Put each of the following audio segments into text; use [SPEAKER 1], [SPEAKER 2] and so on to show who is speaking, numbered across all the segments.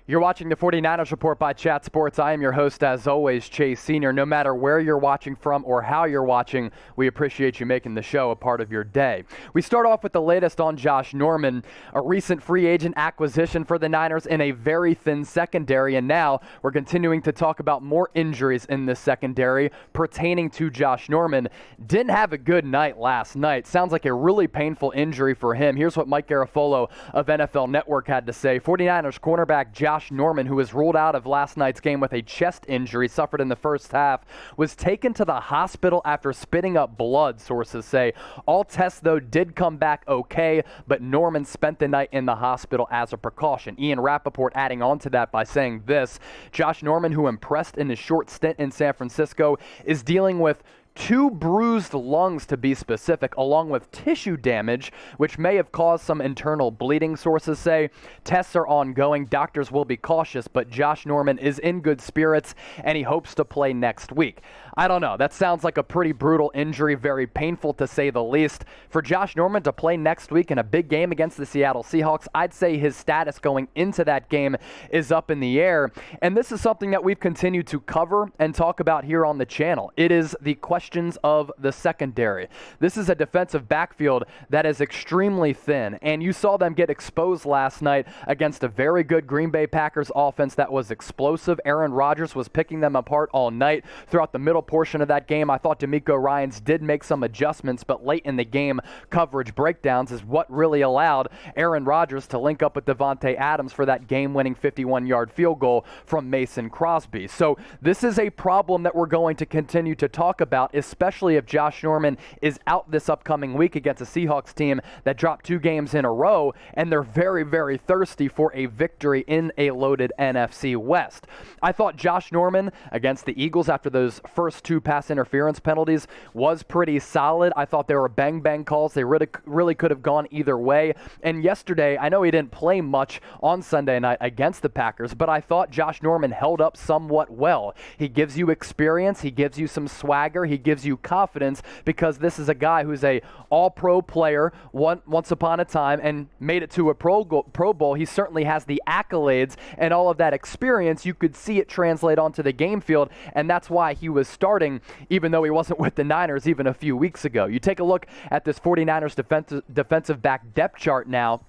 [SPEAKER 1] You're watching the 49ers Report by Chat Sports. I am your host, as always, Chase Sr. No matter where you're watching from or how you're watching, we appreciate you making the show a part of your day. We start off with the latest on Josh Norman, a recent free agent acquisition for the Niners in a very thin secondary, and now we're continuing to talk about more injuries in this secondary pertaining to Josh Norman. Didn't have a good night last night. Sounds like a really painful injury for him. Here's what Mike Garafolo of NFL Network had to say. 49ers cornerback Josh Norman, who was ruled out of last night's game with a chest injury suffered in the first half, was taken to the hospital after spitting up blood, sources say. All tests, though, did come back okay, but Norman spent the night in the hospital as a precaution. Ian Rappaport adding on to that by saying this: Josh Norman, who impressed in his short stint in San Francisco, is dealing with 2 bruised lungs, to be specific, along with tissue damage, which may have caused some internal bleeding, sources say. Tests are ongoing. Doctors will be cautious, but Josh Norman is in good spirits, and he hopes to play next week. I don't know. That sounds like a pretty brutal injury, very painful to say the least. For Josh Norman to play next week in a big game against the Seattle Seahawks, I'd say his status going into that game is up in the air, and this is something that we've continued to cover and talk about here on the channel. It is the questions of the secondary. This is a defensive backfield that is extremely thin, and you saw them get exposed last night against a very good Green Bay Packers offense that was explosive. Aaron Rodgers was picking them apart all night. Throughout the middle portion of that game, I thought DeMeco Ryans did make some adjustments, but late in the game, coverage breakdowns is what really allowed Aaron Rodgers to link up with Devontae Adams for that game-winning 51-yard field goal from Mason Crosby. So this is a problem that we're going to continue to talk about, especially if Josh Norman is out this upcoming week against a Seahawks team that dropped 2 games in a row, and they're very, very thirsty for a victory in a loaded NFC West. I thought Josh Norman against the Eagles after those first 2 pass interference penalties was pretty solid. I thought they were bang-bang calls. They really could have gone either way. And yesterday, I know he didn't play much on Sunday night against the Packers, but I thought Josh Norman held up somewhat well. He gives you experience. He gives you some swagger. He gives you confidence, because this is a guy who's a all-pro player once upon a time and made it to a Pro Bowl. He certainly has the accolades and all of that experience. You could see it translate onto the game field, and that's why he was starting, even though he wasn't with the Niners even a few weeks ago. You take a look at this 49ers defensive back depth chart now,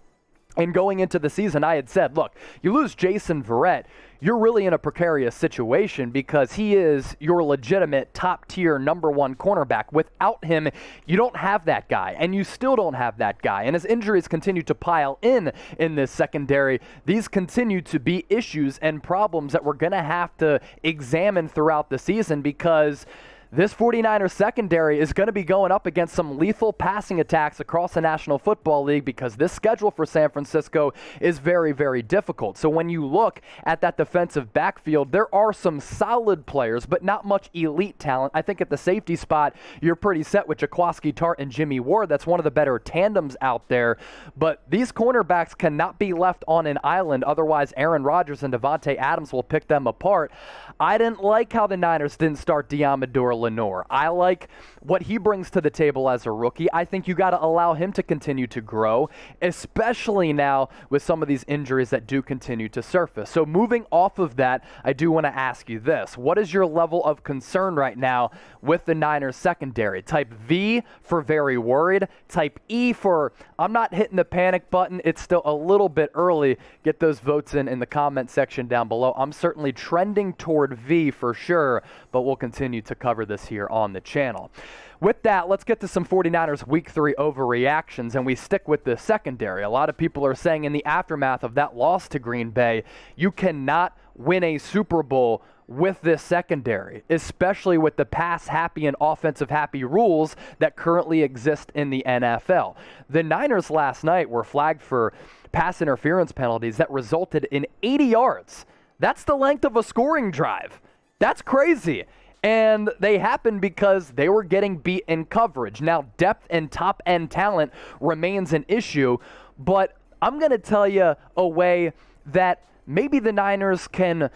[SPEAKER 1] and going into the season, I had said, look, you lose Jason Verrett, you're really in a precarious situation, because he is your legitimate top-tier number 1 cornerback. Without him, you don't have that guy, and you still don't have that guy. And as injuries continue to pile in this secondary, these continue to be issues and problems that we're going to have to examine throughout the season, because this 49ers secondary is going to be going up against some lethal passing attacks across the National Football League, because this schedule for San Francisco is very, very difficult. So when you look at that defensive backfield, there are some solid players, but not much elite talent. I think at the safety spot, you're pretty set with Jaquiski Tartt and Jimmy Ward. That's one of the better tandems out there. But these cornerbacks cannot be left on an island. Otherwise, Aaron Rodgers and Devontae Adams will pick them apart. I didn't like how the Niners didn't start Deommodore Lenoir. I like what he brings to the table as a rookie. I think you got to allow him to continue to grow, especially now with some of these injuries that do continue to surface. So moving off of that, I do want to ask you this. What is your level of concern right now with the Niners secondary? Type V for very worried. Type E for I'm not hitting the panic button. It's still a little bit early. Get those votes in the comment section down below. I'm certainly trending toward V for sure, but we'll continue to cover this here on the channel. With that, let's get to some 49ers Week 3 overreactions, and we stick with the secondary. A lot of people are saying in the aftermath of that loss to Green Bay, you cannot win a Super Bowl with this secondary, especially with the pass-happy and offensive-happy rules that currently exist in the NFL. The Niners last night were flagged for pass interference penalties that resulted in 80 yards. That's the length of a scoring drive. That's crazy. And they happened because they were getting beat in coverage. Now, depth and top-end talent remains an issue, but I'm going to tell you a way that maybe the Niners can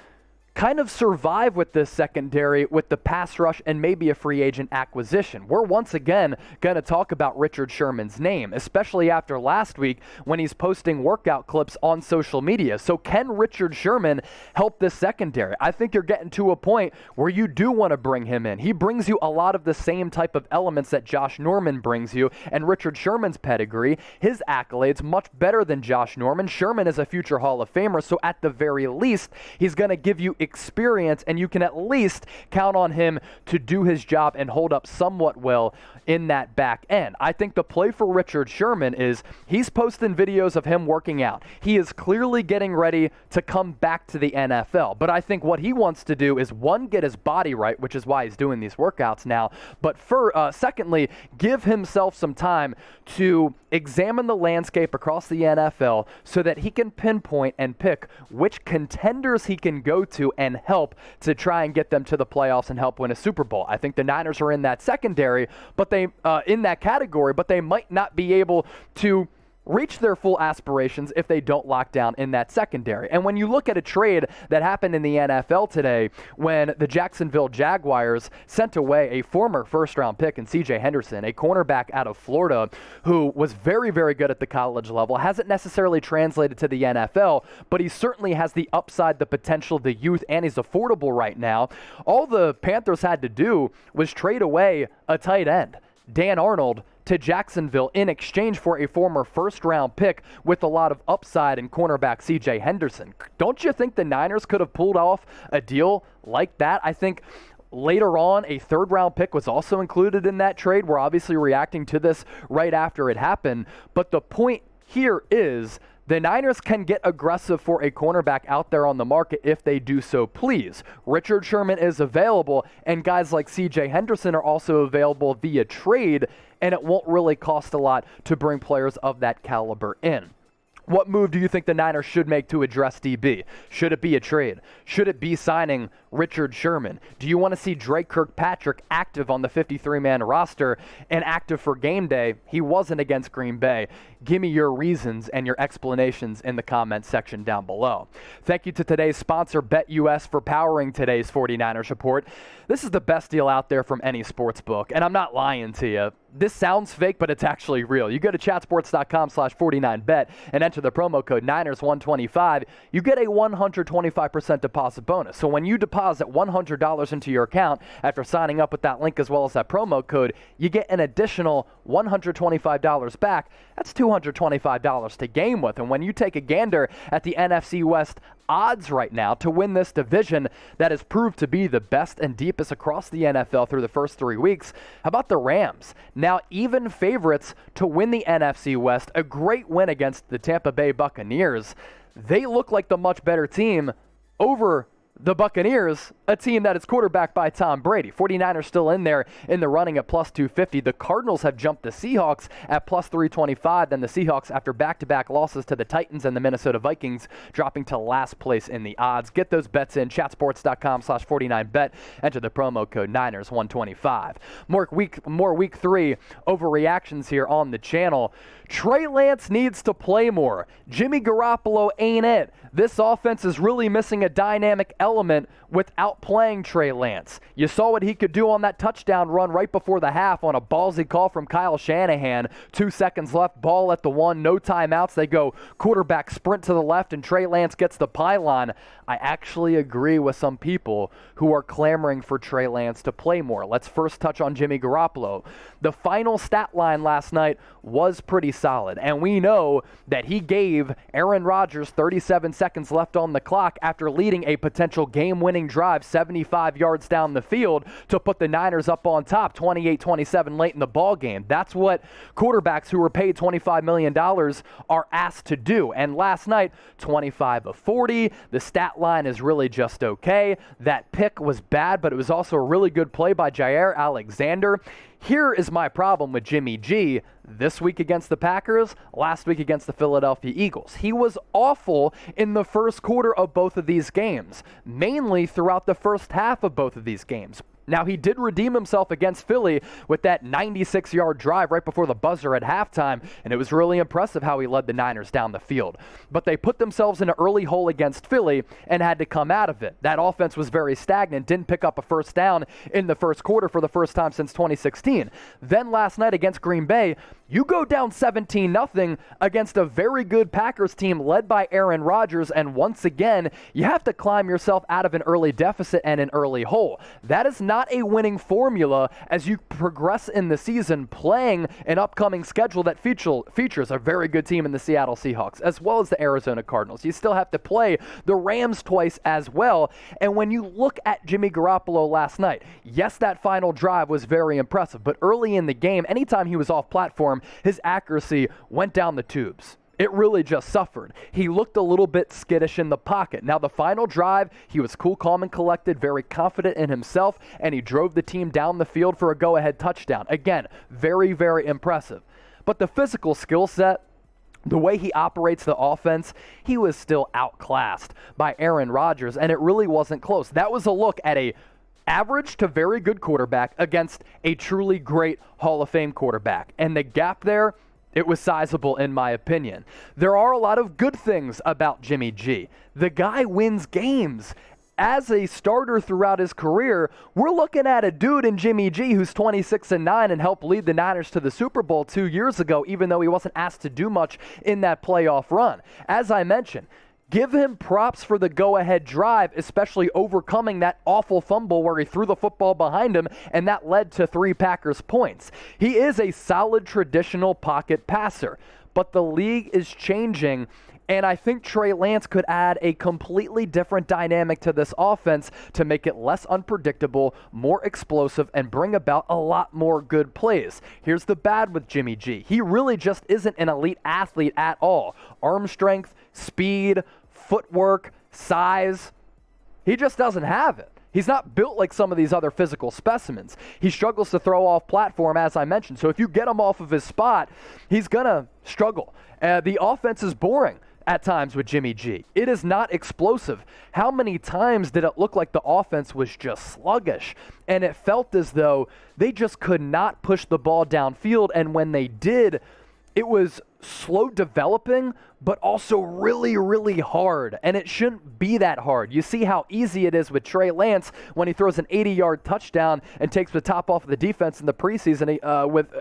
[SPEAKER 1] kind of survive with this secondary with the pass rush and maybe a free agent acquisition. We're once again going to talk about Richard Sherman's name, especially after last week when he's posting workout clips on social media. So can Richard Sherman help this secondary? I think you're getting to a point where you do want to bring him in. He brings you a lot of the same type of elements that Josh Norman brings you, and Richard Sherman's pedigree, his accolades, much better than Josh Norman. Sherman is a future Hall of Famer, so at the very least, he's going to give you experience, and you can at least count on him to do his job and hold up somewhat well in that back end. I think the play for Richard Sherman is he's posting videos of him working out. He is clearly getting ready to come back to the NFL, but I think what he wants to do is, one, get his body right, which is why he's doing these workouts now, but secondly, give himself some time to examine the landscape across the NFL so that he can pinpoint and pick which contenders he can go to and help to try and get them to the playoffs and help win a Super Bowl. I think the Niners are in that secondary, but they in that category, but they might not be able to reach their full aspirations if they don't lock down in that secondary. And when you look at a trade that happened in the NFL today, when the Jacksonville Jaguars sent away a former first-round pick in C.J. Henderson, a cornerback out of Florida who was very, very good at the college level, hasn't necessarily translated to the NFL, but he certainly has the upside, the potential, the youth, and he's affordable right now. All the Panthers had to do was trade away a tight end, Dan Arnold, to Jacksonville in exchange for a former first-round pick with a lot of upside in cornerback C.J. Henderson. Don't you think the Niners could have pulled off a deal like that? I think later on, a third-round pick was also included in that trade. We're obviously reacting to this right after it happened, but the point here is the Niners can get aggressive for a cornerback out there on the market if they do so please. Richard Sherman is available, and guys like C.J. Henderson are also available via trade, and it won't really cost a lot to bring players of that caliber in. What move do you think the Niners should make to address DB? Should it be a trade? Should it be signing Richard Sherman? Do you want to see Drake Kirkpatrick active on the 53-man roster and active for game day? He wasn't against Green Bay. Give me your reasons and your explanations in the comments section down below. Thank you to today's sponsor, BetUS, for powering today's 49ers report. This is the best deal out there from any sports book, and I'm not lying to you. This sounds fake, but it's actually real. You go to chatsports.com/49bet and enter the promo code Niners125. You get a 125% deposit bonus. So when you deposit $100 into your account after signing up with that link as well as that promo code, you get an additional $125 back. That's $225 to game with. And when you take a gander at the NFC West odds right now to win this division that has proved to be the best and deepest across the NFL through the first 3 weeks, how about the Rams? Now even favorites to win the NFC West, a great win against the Tampa Bay Buccaneers. They look like the much better team over the Buccaneers, a team that is quarterbacked by Tom Brady. 49ers still in there in the running at plus 250. The Cardinals have jumped the Seahawks at plus 325. Then the Seahawks, after back-to-back losses to the Titans and the Minnesota Vikings, dropping to last place in the odds. Get those bets in. Chatsports.com/49bet. Enter the promo code Niners125. More week 3 overreactions here on the channel. Trey Lance needs to play more. Jimmy Garoppolo ain't it. This offense is really missing a dynamic element without playing Trey Lance. You saw what he could do on that touchdown run right before the half on a ballsy call from Kyle Shanahan. 2 seconds left, ball at the 1, no timeouts. They go quarterback sprint to the left, and Trey Lance gets the pylon. I actually agree with some people who are clamoring for Trey Lance to play more. Let's first touch on Jimmy Garoppolo. The final stat line last night was pretty solid, and we know that he gave Aaron Rodgers 37 seconds left on the clock after leading a potential game-winning drive 75 yards down the field to put the Niners up on top 28-27 late in the ball game. That's what quarterbacks who were paid $25 million are asked to do. And last night, 25 of 40. The stat line is really just okay. That pick was bad, but it was also a really good play by Jair Alexander. Here is my problem with Jimmy G. This week against the Packers, last week against the Philadelphia Eagles. He was awful in the first quarter of both of these games, mainly throughout the first half of both of these games. Now, he did redeem himself against Philly with that 96-yard drive right before the buzzer at halftime, and it was really impressive how he led the Niners down the field. But they put themselves in an early hole against Philly and had to come out of it. That offense was very stagnant, didn't pick up a first down in the first quarter for the first time since 2016. Then last night against Green Bay, you go down 17-0 against a very good Packers team led by Aaron Rodgers, and once again, you have to climb yourself out of an early deficit and an early hole. That is not a winning formula as you progress in the season, playing an upcoming schedule that features a very good team in the Seattle Seahawks, as well as the Arizona Cardinals. You still have to play the Rams twice as well, and when you look at Jimmy Garoppolo last night, yes, that final drive was very impressive, but early in the game, anytime he was off platform, his accuracy went down the tubes. It really just suffered. He looked a little bit skittish in the pocket. Now, the final drive, he was cool, calm, and collected, very confident in himself, and he drove the team down the field for a go-ahead touchdown. Again, very, very impressive. But the physical skill set, the way he operates the offense, he was still outclassed by Aaron Rodgers, and it really wasn't close. That was a look at a average to very good quarterback against a truly great Hall of Fame quarterback. And the gap there, it was sizable in my opinion. There are a lot of good things about Jimmy G. The guy wins games. As a starter throughout his career, we're looking at a dude in Jimmy G who's 26-9 and helped lead the Niners to the Super Bowl 2 years ago, even though he wasn't asked to do much in that playoff run. As I mentioned, give him props for the go-ahead drive, especially overcoming that awful fumble where he threw the football behind him, and that led to 3 Packers points. He is a solid traditional pocket passer, but the league is changing, and I think Trey Lance could add a completely different dynamic to this offense to make it less unpredictable, more explosive, and bring about a lot more good plays. Here's the bad with Jimmy G. He really just isn't an elite athlete at all. Arm strength, speed, footwork, size, he just doesn't have it. He's not built like some of these other physical specimens. He struggles to throw off platform, as I mentioned. So if you get him off of his spot, he's going to struggle. The offense is boring at times with Jimmy G. It is not explosive. How many times did it look like the offense was just sluggish? And it felt as though they just could not push the ball downfield. And when they did, it was slow developing, but also really, really hard. And it shouldn't be that hard. You see how easy it is with Trey Lance when he throws an 80-yard touchdown and takes the top off of the defense in the preseason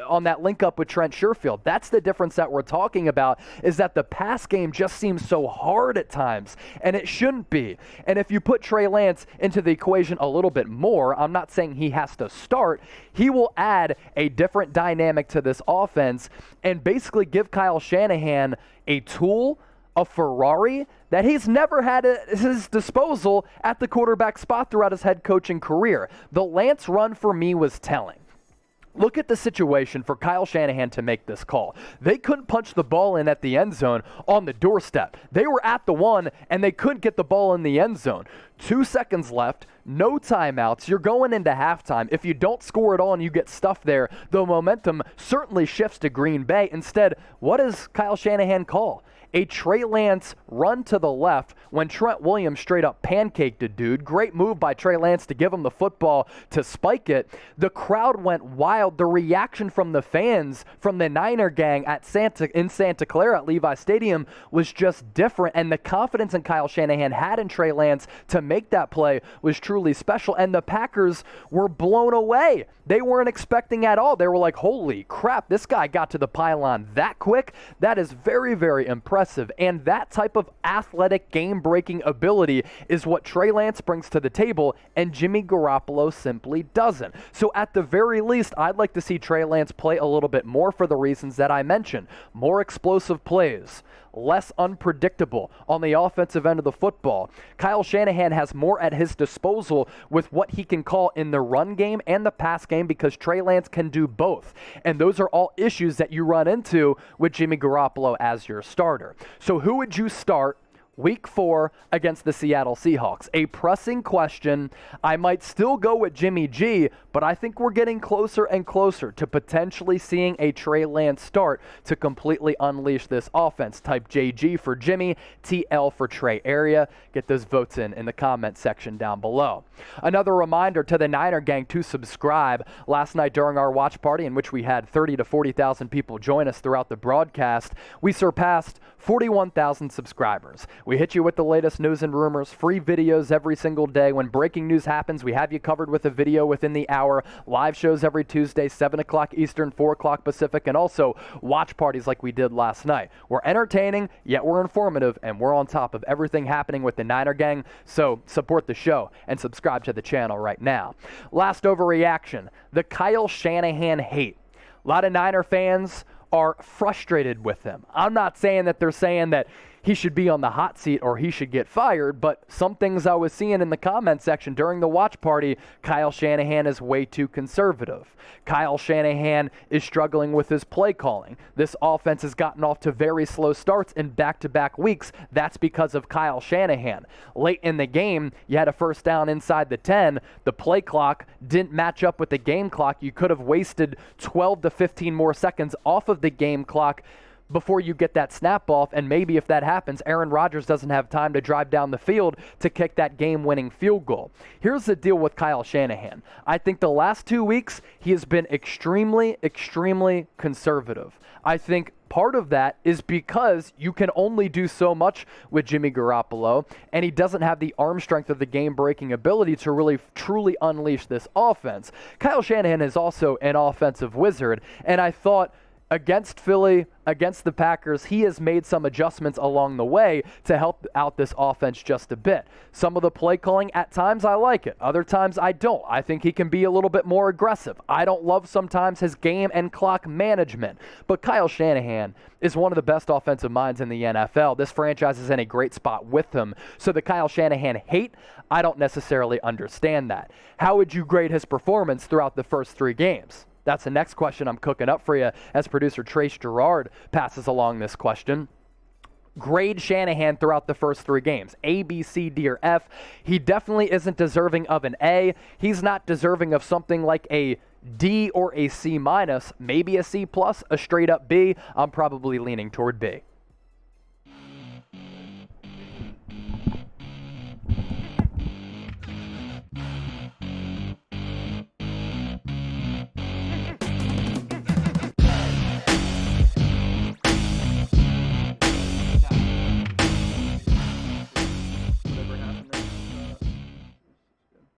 [SPEAKER 1] on that link up with Trent Sherfield. That's the difference that we're talking about, is that the pass game just seems so hard at times, and it shouldn't be. And if you put Trey Lance into the equation a little bit more, I'm not saying he has to start, he will add a different dynamic to this offense and basically give Kyle Shanahan a tool, a Ferrari, that he's never had at his disposal at the quarterback spot throughout his head coaching career. The Lance run for me was telling. Look at the situation for Kyle Shanahan to make this call. They couldn't punch the ball in at the end zone on the doorstep. They were at the 1, and they couldn't get the ball in the end zone. 2 seconds left, no timeouts. You're going into halftime. If you don't score at all and you get stuffed there, the momentum certainly shifts to Green Bay. Instead, what does Kyle Shanahan call? A Trey Lance run to the left when Trent Williams straight up pancaked a dude. Great move by Trey Lance to give him the football to spike it. The crowd went wild. The reaction from the fans, from the Niner gang in Santa Clara at Levi Stadium was just different. And the confidence in Kyle Shanahan had in Trey Lance to make that play was truly special. And the Packers were blown away. They weren't expecting at all. They were like, holy crap, this guy got to the pylon that quick. That is very, very impressive. And that type of athletic, game-breaking ability is what Trey Lance brings to the table, and Jimmy Garoppolo simply doesn't. So at the very least, I'd like to see Trey Lance play a little bit more for the reasons that I mentioned. More explosive plays, less unpredictable on the offensive end of the football. Kyle Shanahan has more at his disposal with what he can call in the run game and the pass game, because Trey Lance can do both. And those are all issues that you run into with Jimmy Garoppolo as your starter. So who would you start? Week 4 against the Seattle Seahawks. A pressing question. I might still go with Jimmy G, but I think we're getting closer and closer to potentially seeing a Trey Lance start to completely unleash this offense. Type JG for Jimmy, TL for Trey area. Get those votes in the comment section down below. Another reminder to the Niner gang to subscribe. Last night during our watch party, in which we had 30 to 40,000 people join us throughout the broadcast, we surpassed 41,000 subscribers. We hit you with the latest news and rumors, free videos every single day. When breaking news happens, we have you covered with a video within the hour, live shows every Tuesday, 7 o'clock Eastern, 4 o'clock Pacific, and also watch parties like we did last night. We're entertaining, yet we're informative, and we're on top of everything happening with the Niner gang, so support the show and subscribe to the channel right now. Last overreaction, the Kyle Shanahan hate. A lot of Niner fans are frustrated with him. I'm not saying that they're saying that he should be on the hot seat or he should get fired, but some things I was seeing in the comment section during the watch party, Kyle Shanahan is way too conservative. Kyle Shanahan is struggling with his play calling. This offense has gotten off to very slow starts in back-to-back weeks. That's because of Kyle Shanahan. Late in the game, you had a first down inside the 10. The play clock didn't match up with the game clock. You could have wasted 12 to 15 more seconds off of the game clock before you get that snap off, and maybe if that happens, Aaron Rodgers doesn't have time to drive down the field to kick that game-winning field goal. Here's the deal with Kyle Shanahan. I think the last 2 weeks, he has been extremely, extremely conservative. I think part of that is because you can only do so much with Jimmy Garoppolo, and he doesn't have the arm strength of the game-breaking ability to really truly unleash this offense. Kyle Shanahan is also an offensive wizard, and I thought against Philly, against the Packers, he has made some adjustments along the way to help out this offense just a bit. Some of the play calling, at times I like it. Other times I don't. I think he can be a little bit more aggressive. I don't love sometimes his game and clock management. But Kyle Shanahan is one of the best offensive minds in the NFL. This franchise is in a great spot with him. So the Kyle Shanahan hate, I don't necessarily understand that. How would you grade his performance throughout the first 3 games? That's the next question I'm cooking up for you as producer Trace Gerard passes along this question. Grade Shanahan throughout the first 3 games. A, B, C, D, or F. He definitely isn't deserving of an A. He's not deserving of something like a D or a C minus, maybe a C plus, a straight up B. I'm probably leaning toward B.